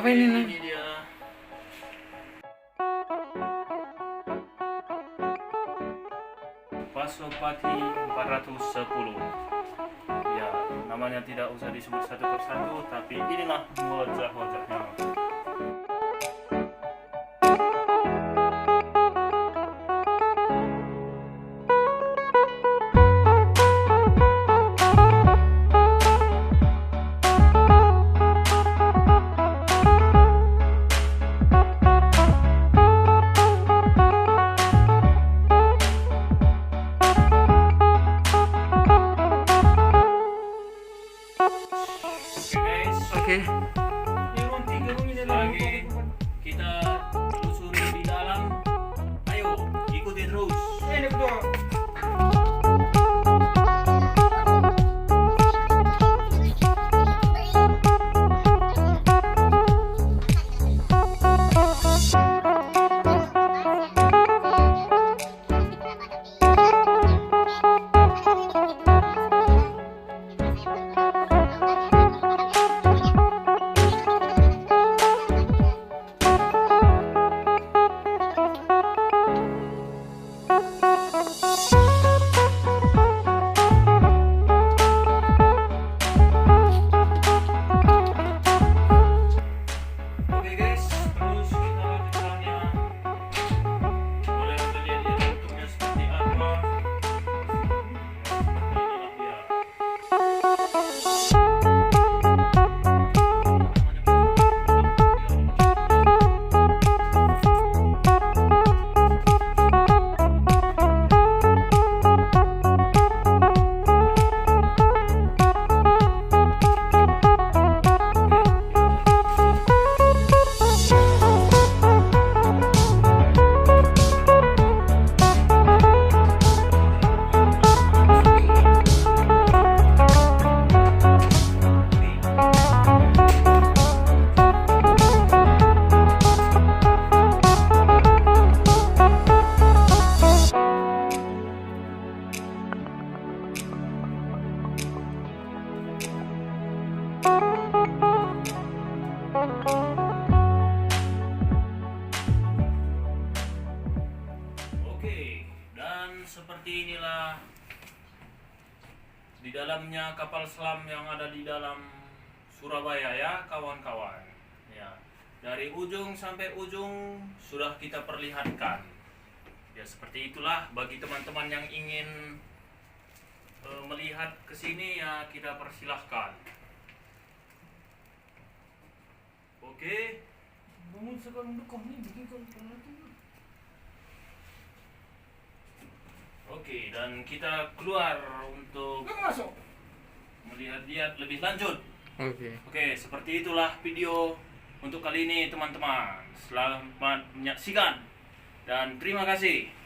Apa ini, Nah? Ini dia. Pasopati 410. Ya, namanya tidak usah disebut satu persatu, tapi inilah wajah-wajahnya. Oke. Lagi kita telusuri di dalam. Ayo, ikuti terus. Oke guys, terus kita lanjutkannya. Boleh kita lihat bentuknya seperti apa. Inilah dia. Oke, dan seperti inilah di dalamnya kapal selam yang ada di dalam Surabaya ya kawan-kawan. Ya, dari ujung sampai ujung sudah kita perlihatkan. Ya seperti itulah bagi teman-teman yang ingin melihat ke sini ya kita persilahkan. Oke. Bangun sekarang dekam nih, bikin kalau Oke, dan kita keluar untuk masuk. melihat-lihat lebih lanjut. Oke. Oke, seperti itulah video untuk kali ini teman-teman. Selamat menyaksikan dan terima kasih.